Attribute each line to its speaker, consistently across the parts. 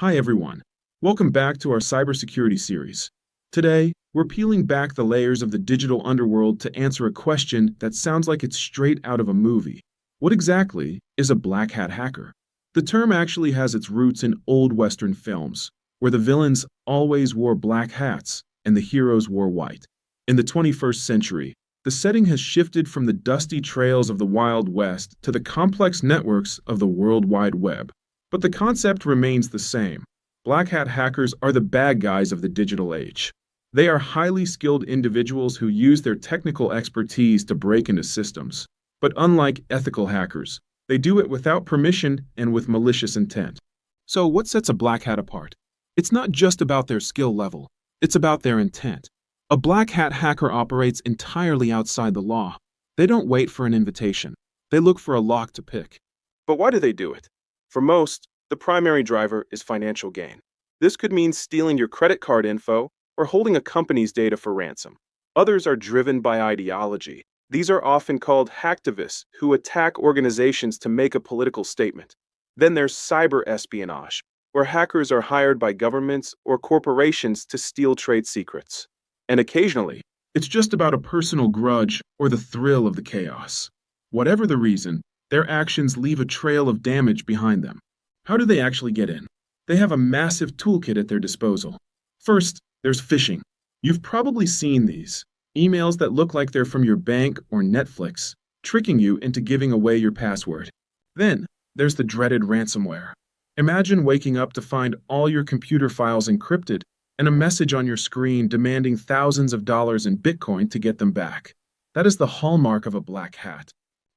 Speaker 1: Hi everyone. Welcome back to our cybersecurity series. Today, we're peeling back the layers of the digital underworld to answer a question that sounds like it's straight out of a movie. What exactly is a black hat hacker? The term actually has its roots in old Western films, where the villains always wore black hats and the heroes wore white. In the 21st century, the setting has shifted from the dusty trails of the Wild West to the complex networks of the World Wide Web. But the concept remains the same. Black hat hackers are the bad guys of the digital age. They are highly skilled individuals who use their technical expertise to break into systems. But unlike ethical hackers, they do it without permission and with malicious intent. So what sets a black hat apart? It's not just about their skill level, it's about their intent. A black hat hacker operates entirely outside the law. They don't wait for an invitation. They look for a lock to pick. But why do they do it? For most, the primary driver is financial gain. This could mean stealing your credit card info or holding a company's data for ransom. Others are driven by ideology. These are often called hacktivists who attack organizations to make a political statement. Then there's cyber espionage, where hackers are hired by governments or corporations to steal trade secrets. And occasionally, it's just about a personal grudge or the thrill of the chaos. Whatever the reason, their actions leave a trail of damage behind them. How do they actually get in? They have a massive toolkit at their disposal. First, there's phishing. You've probably seen these. Emails that look like they're from your bank or Netflix, tricking you into giving away your password. Then, there's the dreaded ransomware. Imagine waking up to find all your computer files encrypted and a message on your screen demanding thousands of dollars in Bitcoin to get them back. That is the hallmark of a black hat.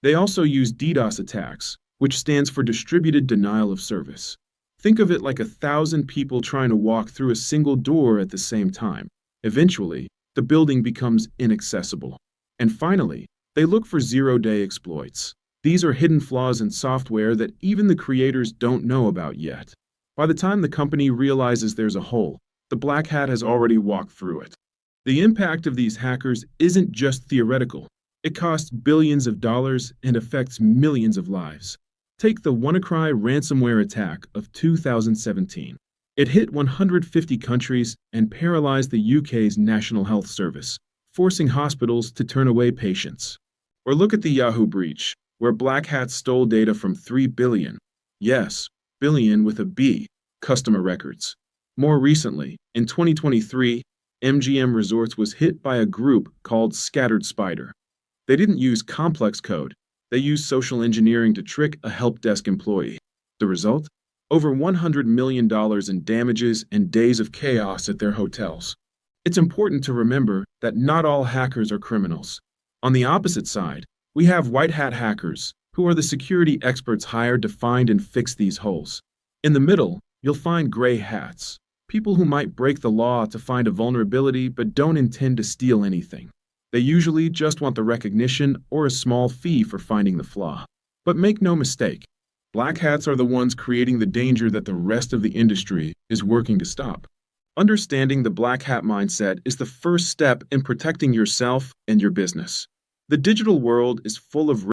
Speaker 1: They also use DDoS attacks, which stands for distributed denial of service. Think of it like 1,000 people trying to walk through a single door at the same time. Eventually, the building becomes inaccessible. And finally, they look for zero-day exploits. These are hidden flaws in software that even the creators don't know about yet. By the time the company realizes there's a hole, the black hat has already walked through it. The impact of these hackers isn't just theoretical. It costs billions of dollars and affects millions of lives. Take the WannaCry ransomware attack of 2017. It hit 150 countries and paralyzed the UK's National Health Service, forcing hospitals to turn away patients. Or look at the Yahoo breach, where black hats stole data from 3 billion, yes, billion with a B, customer records. More recently, in 2023, MGM Resorts was hit by a group called Scattered Spider. They didn't use complex code. They used social engineering to trick a help desk employee. The result? Over $100 million in damages and days of chaos at their hotels. It's important to remember that not all hackers are criminals. On the opposite side, we have white hat hackers, who are the security experts hired to find and fix these holes. In the middle, you'll find gray hats, people who might break the law to find a vulnerability but don't intend to steal anything. They usually just want the recognition or a small fee for finding the flaw. But make no mistake, black hats are the ones creating the danger that the rest of the industry is working to stop. Understanding the black hat mindset is the first step in protecting yourself and your business. The digital world is full of